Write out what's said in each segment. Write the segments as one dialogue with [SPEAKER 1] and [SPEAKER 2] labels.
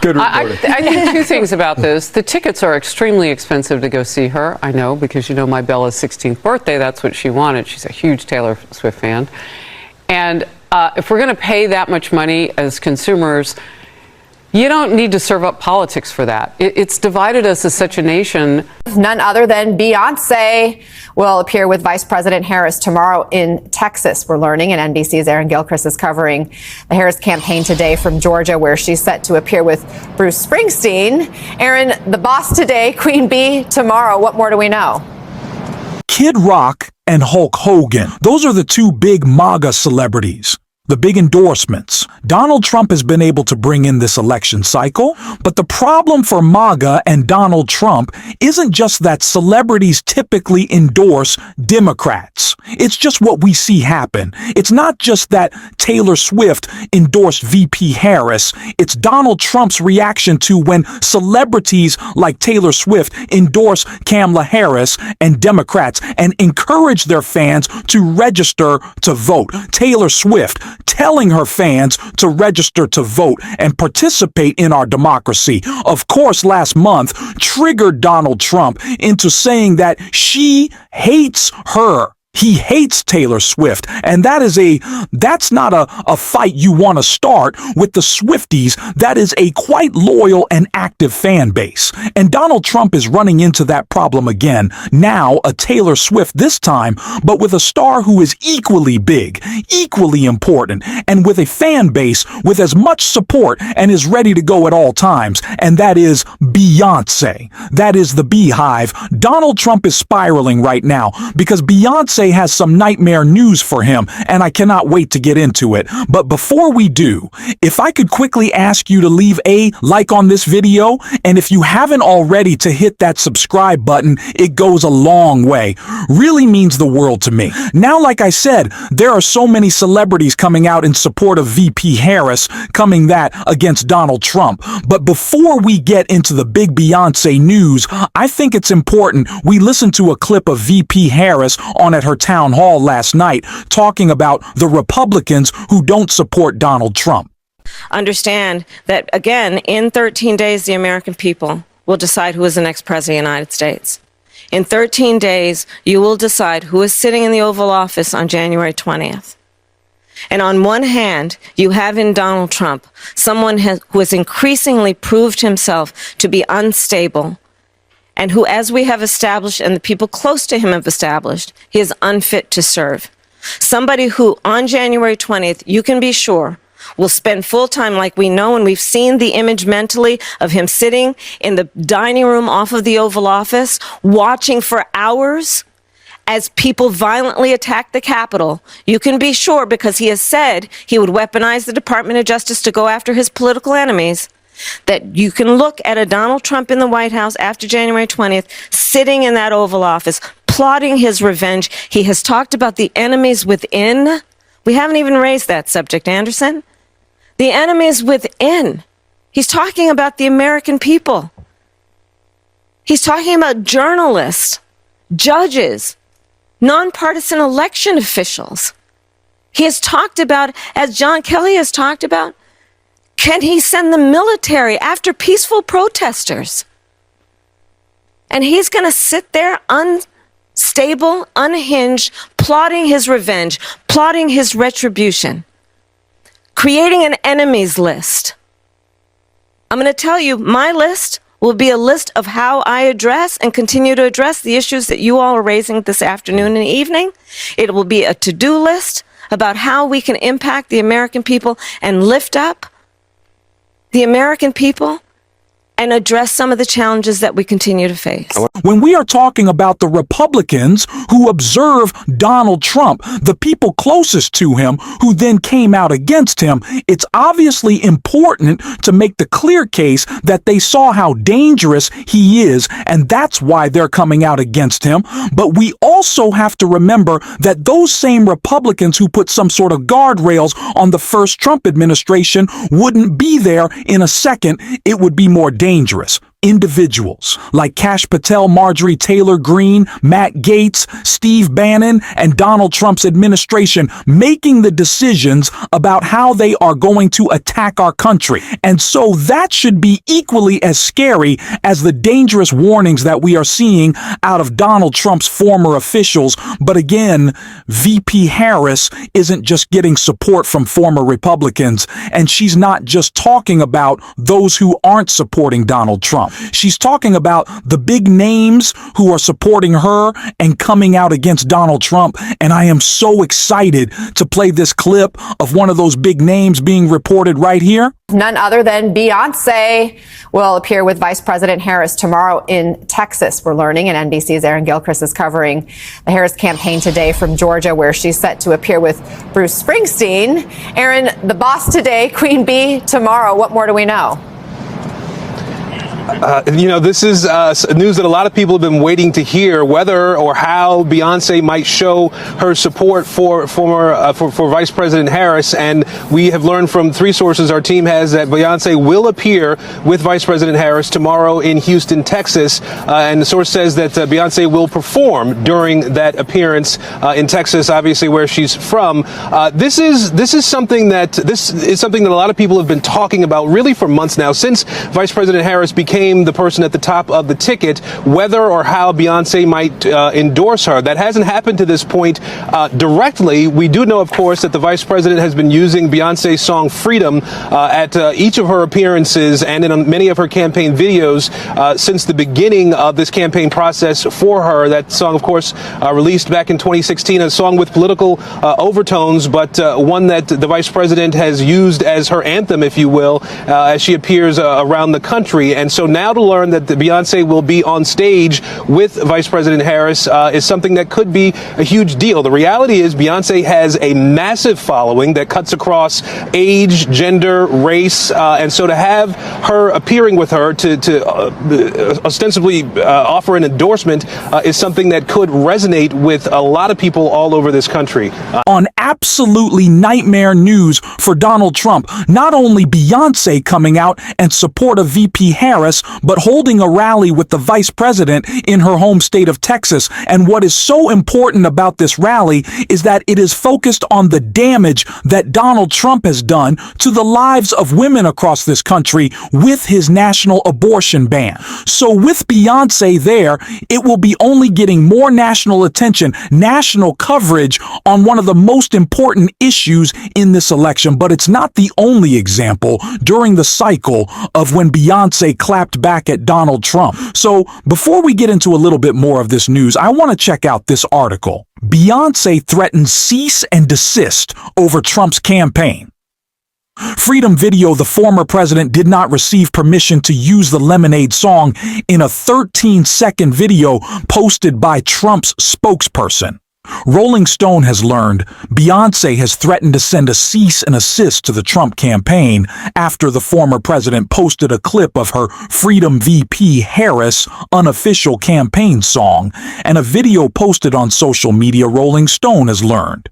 [SPEAKER 1] Good reporting.
[SPEAKER 2] I think two things about this. The tickets are extremely expensive to go see her. I know, because my Bella's 16th birthday, that's what she wanted. She's a huge Taylor Swift fan. And if we're going to pay that much money as consumers, you don't need to serve up politics for that. It's divided us as such a nation.
[SPEAKER 3] None other than Beyonce will appear with Vice President Harris tomorrow in Texas, we're learning, and NBC's Aaron Gilchrist is covering the Harris campaign today from Georgia, where she's set to appear with Bruce Springsteen. Aaron, the boss today, Queen Bee tomorrow. What more do we know?
[SPEAKER 4] Kid Rock and Hulk Hogan. Those are the two big MAGA celebrities. The big endorsements. Donald Trump has been able to bring in this election cycle, but the problem for MAGA and Donald Trump isn't just that celebrities typically endorse Democrats. It's just what we see happen. It's not just that Taylor Swift endorsed VP Harris. It's Donald Trump's reaction to when celebrities like Taylor Swift endorse Kamala Harris and Democrats and encourage their fans to register to vote. Taylor Swift telling her fans to register to vote and participate in our democracy, of course, last month triggered Donald Trump into saying that she hates her. He hates Taylor Swift, and that's not a fight you want to start with the Swifties. That is a quite loyal and active fan base. And Donald Trump is running into that problem again. Now, a Taylor Swift this time, but with a star who is equally big, equally important, and with a fan base with as much support and is ready to go at all times. And that is Beyonce. That is the Beehive. Donald Trump is spiraling right now because Beyonce has some nightmare news for him, and I cannot wait to get into it. But before we do, if I could quickly ask you to leave a like on this video, and if you haven't already, to hit that subscribe button. It goes a long way. Really means the world to me. Now, like I said, there are so many celebrities coming out in support of VP Harris, coming that against Donald Trump. But before we get into the big Beyonce news, I think it's important we listen to a clip of VP Harris on at her town hall last night talking about the Republicans who don't support Donald Trump.
[SPEAKER 5] Understand that, again, in 13 days, the American people will decide who is the next president of the United States. In 13 days, you will decide who is sitting in the Oval Office on January 20th. And on one hand, you have in Donald Trump someone who has increasingly proved himself to be unstable, and who, as we have established and the people close to him have established, he is unfit to serve. Somebody who, on January 20th, you can be sure, will spend full time, like we know, and we've seen the image mentally of him sitting in the dining room off of the Oval Office, watching for hours as people violently attack the Capitol. You can be sure, because he has said he would weaponize the Department of Justice to go after his political enemies, that you can look at a Donald Trump in the White House after January 20th, sitting in that Oval Office, plotting his revenge. He has talked about the enemies within. We haven't even raised that subject, Anderson. The enemies within. He's talking about the American people. He's talking about journalists, judges, nonpartisan election officials. He has talked about, as John Kelly has talked about, can he send the military after peaceful protesters? And he's going to sit there unstable, unhinged, plotting his revenge, plotting his retribution, creating an enemies list. I'm going to tell you, my list will be a list of how I address and continue to address the issues that you all are raising this afternoon and evening. It will be a to-do list about how we can impact the American people and lift up the American people and address some of the challenges that we continue to face.
[SPEAKER 4] When we are talking about the Republicans who observe Donald Trump, the people closest to him who then came out against him, it's obviously important to make the clear case that they saw how dangerous he is, and that's why they're coming out against him. But we also have to remember that those same Republicans who put some sort of guardrails on the first Trump administration wouldn't be there in a second. It would be more dangerous. individuals like Kash Patel, Marjorie Taylor Greene, Matt Gaetz, Steve Bannon, and Donald Trump's administration making the decisions about how they are going to attack our country. And so that should be equally as scary as the dangerous warnings that we are seeing out of Donald Trump's former officials. But again, VP Harris isn't just getting support from former Republicans, and she's not just talking about those who aren't supporting Donald Trump. She's talking about the big names who are supporting her and coming out against Donald Trump. And I am so excited to play this clip of one of those big names being reported right here.
[SPEAKER 3] None other than Beyonce will appear with Vice President Harris tomorrow in Texas. We're learning, and NBC's Aaron Gilchrist is covering the Harris campaign today from Georgia, where she's set to appear with Bruce Springsteen. Aaron, the boss today, Queen Bee tomorrow. What more do we know?
[SPEAKER 1] This is news that a lot of people have been waiting to hear, whether or how Beyonce might show her support for Vice President Harris. And we have learned from three sources our team has that Beyonce will appear with Vice President Harris tomorrow in Houston, Texas. And the source says that Beyonce will perform during that appearance in Texas, obviously where she's from. This is something that a lot of people have been talking about really for months now, since Vice President Harris became the person at the top of the ticket, whether or how Beyonce might endorse her. That hasn't happened to this point directly. We do know, of course, that the vice president has been using Beyonce's song Freedom at each of her appearances and in many of her campaign videos since the beginning of this campaign process for her. That song, of course, released back in 2016, a song with political overtones, but one that the vice president has used as her anthem, if you will, as she appears around the country. And so now to learn that the Beyonce will be on stage with Vice President Harris is something that could be a huge deal. The reality is Beyonce has a massive following that cuts across age, gender, race, and so to have her appearing with her to ostensibly offer an endorsement is something that could resonate with a lot of people all over this country.
[SPEAKER 4] On absolutely nightmare news for Donald Trump, not only Beyonce coming out and support of VP Harris, but holding a rally with the vice president in her home state of Texas. And what is so important about this rally is that it is focused on the damage that Donald Trump has done to the lives of women across this country with his national abortion ban. So with Beyonce there, it will be only getting more national attention, national coverage on one of the most important issues in this election. But it's not the only example during the cycle of when Beyonce clapped back at Donald Trump. So before we get into a little bit more of this news, I want to check out this article. Beyonce threatens cease and desist over Trump's campaign. Freedom Video, the former president did not receive permission to use the Lemonade song in a 13-second video posted by Trump's spokesperson. Rolling Stone has learned Beyonce has threatened to send a cease and desist to the Trump campaign after the former president posted a clip of her Freedom VP Harris unofficial campaign song, and a video posted on social media, Rolling Stone has learned.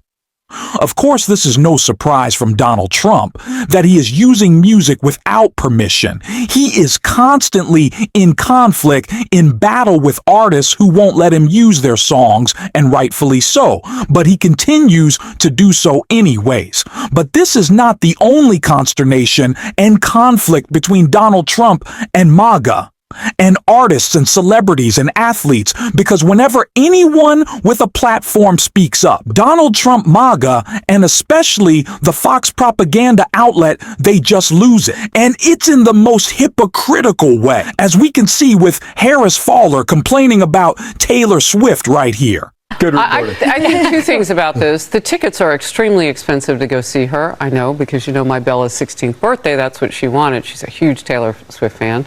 [SPEAKER 4] Of course, this is no surprise from Donald Trump that he is using music without permission. He is constantly in conflict, in battle with artists who won't let him use their songs, and rightfully so. But he continues to do so anyways. But this is not the only consternation and conflict between Donald Trump and MAGA, and artists and celebrities and athletes, because whenever anyone with a platform speaks up, Donald Trump MAGA, and especially the Fox propaganda outlet, they just lose it. And it's in the most hypocritical way, as we can see with Harris Fowler complaining about Taylor Swift right here.
[SPEAKER 2] Good reporting. I think two things about this. The tickets are extremely expensive to go see her. I know, because my Bella's 16th birthday, that's what she wanted. She's a huge Taylor Swift fan.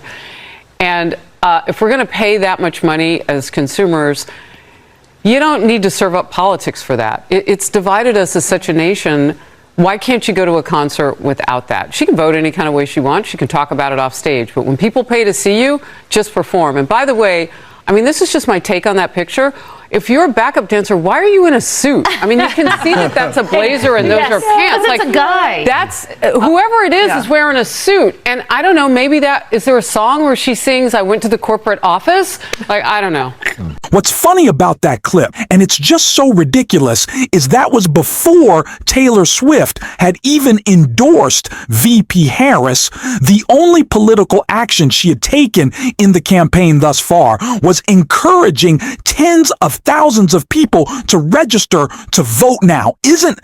[SPEAKER 2] And if we're going to pay that much money as consumers, you don't need to serve up politics for that. It's divided us as such a nation. Why can't you go to a concert without that? She can vote any kind of way she wants. She can talk about it off stage. But when people pay to see you, just perform. And by the way, this is just my take on that picture. if you're a backup dancer, why are you in a suit? I mean, you can see that that's a blazer and those
[SPEAKER 6] Yes,
[SPEAKER 2] are pants.
[SPEAKER 6] it's a guy.
[SPEAKER 2] That's whoever it is wearing a suit. And I don't know, maybe is there a song where she sings, I went to the corporate office? Like, I don't know.
[SPEAKER 4] What's funny about that clip, and it's just so ridiculous, is that was before Taylor Swift had even endorsed VP Harris. The only political action she had taken in the campaign thus far was encouraging tens of thousands of people to register to vote now. Isn't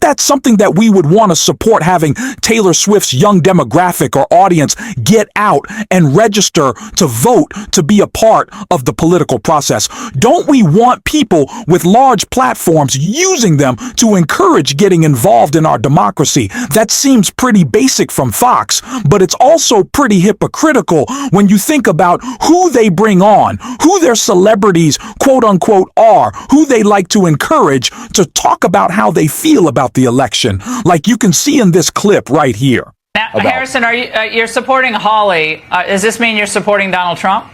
[SPEAKER 4] that something that we would want to support, having Taylor Swift's young demographic or audience get out and register to vote to be a part of the political process? Don't we want people with large platforms using them to encourage getting involved in our democracy? That seems pretty basic from Fox, but it's also pretty hypocritical when you think about who they bring on, who their celebrities, quote unquote, are, who they like to encourage to talk about how they feel about the election, like you can see in this clip right here.
[SPEAKER 7] Now, Harrison, are you're supporting Hawley? Does this mean you're supporting Donald Trump?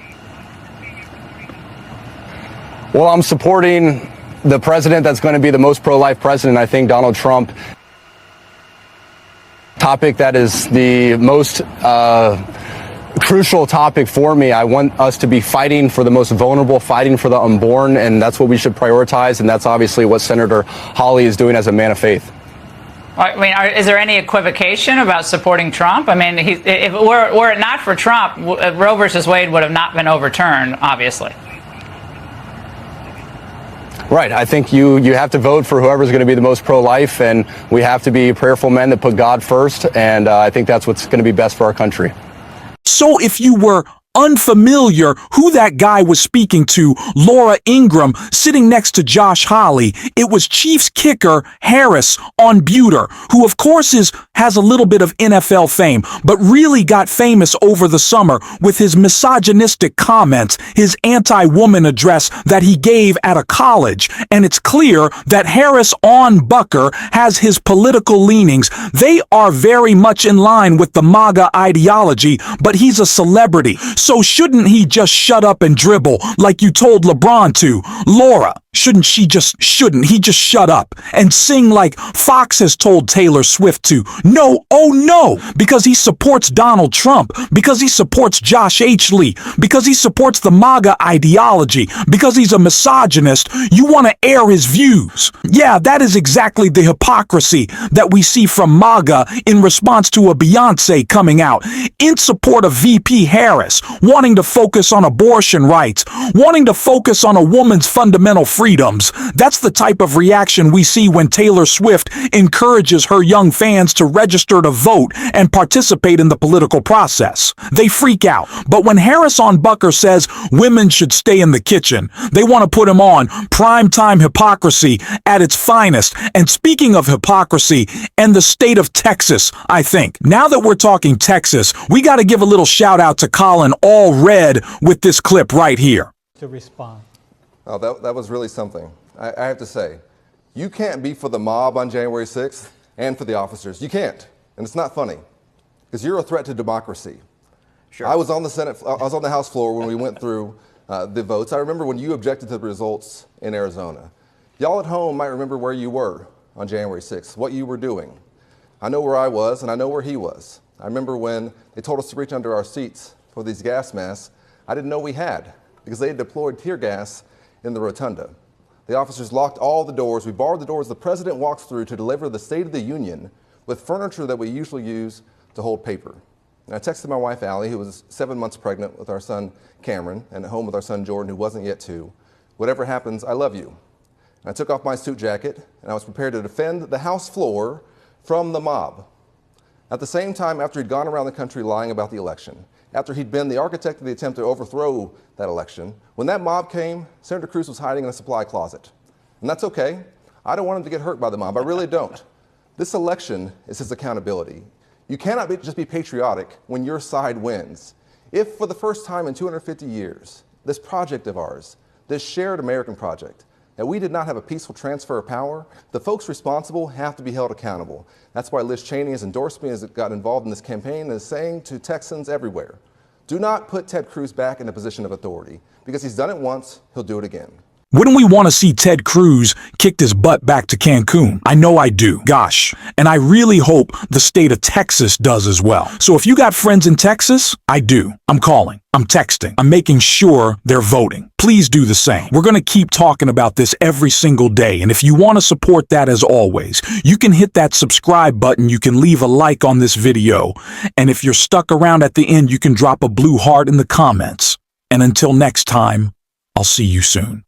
[SPEAKER 8] Well, I'm supporting the president that's going to be the most pro-life president. I think Donald Trump, topic that is the most crucial topic for me. I want us to be fighting for the most vulnerable, fighting for the unborn, and that's what we should prioritize, and that's obviously what Senator Hawley is doing as a man of faith.
[SPEAKER 7] I mean, is there any equivocation about supporting Trump? I mean, if were it not for Trump, Roe versus Wade would have not been overturned, obviously.
[SPEAKER 8] Right. I think you have to vote for whoever's going to be the most pro-life, and we have to be prayerful men that put God first, and I think that's what's going to be best for our country.
[SPEAKER 4] So if you were unfamiliar who that guy was speaking to, Laura Ingraham, sitting next to Josh Hawley, it was Chiefs kicker Harris on Buter, who of course has a little bit of NFL fame, but really got famous over the summer with his misogynistic comments, his anti-woman address that he gave at a college. And it's clear that Harris on Bucker has his political leanings. They are very much in line with the MAGA ideology, but he's a celebrity. So shouldn't he just shut up and dribble like you told LeBron to? Laura, shouldn't he just shut up and sing like Fox has told Taylor Swift to? No, oh no, because he supports Donald Trump, because he supports Josh H. Lee, because he supports the MAGA ideology, because he's a misogynist, you want to air his views. Yeah, that is exactly the hypocrisy that we see from MAGA in response to a Beyonce coming out in support of VP Harris, wanting to focus on abortion rights, wanting to focus on a woman's fundamental freedoms. That's the type of reaction we see when Taylor Swift encourages her young fans to register to vote and participate in the political process. They freak out. But when Harris on Bucker says women should stay in the kitchen, they want to put him on primetime hypocrisy at its finest. And speaking of hypocrisy and the state of Texas, I think, now that we're talking Texas, we got to give a little shout out to Colin Allred with this clip right here.
[SPEAKER 9] To respond.
[SPEAKER 10] Oh, that was really something. I have to say, you can't be for the mob on January 6th and for the officers. You can't. And it's not funny, because you're a threat to democracy. Sure. I was on the House floor when we went through the votes. I remember when you objected to the results in Arizona. Y'all at home might remember where you were on January 6th, what you were doing. I know where I was, and I know where he was. I remember when they told us to reach under our seats for these gas masks. I didn't know we had, because they had deployed tear gas in the rotunda. The officers locked all the doors. We barred the doors the president walks through to deliver the State of the Union with furniture that we usually use to hold paper. And I texted my wife, Allie, who was 7 months pregnant with our son, Cameron, and at home with our son, Jordan, who wasn't yet 2. Whatever happens, I love you. And I took off my suit jacket, and I was prepared to defend the House floor from the mob. At the same time, after he'd gone around the country lying about the election, after he'd been the architect of the attempt to overthrow that election, when that mob came, Senator Cruz was hiding in a supply closet. And that's okay. I don't want him to get hurt by the mob. I really don't. This election is his accountability. You cannot just be patriotic when your side wins. If for the first time in 250 years, this project of ours, this shared American project, that we did not have a peaceful transfer of power, the folks responsible have to be held accountable. That's why Liz Cheney has endorsed me, has got involved in this campaign, and is saying to Texans everywhere, do not put Ted Cruz back in a position of authority, because he's done it once, he'll do it again.
[SPEAKER 4] Wouldn't we want to see Ted Cruz kicked his butt back to Cancun? I know I do. Gosh. And I really hope the state of Texas does as well. So if you got friends in Texas, I do. I'm calling. I'm texting. I'm making sure they're voting. Please do the same. We're going to keep talking about this every single day. And if you want to support that, as always, you can hit that subscribe button. You can leave a like on this video. And if you're stuck around at the end, you can drop a blue heart in the comments. And until next time, I'll see you soon.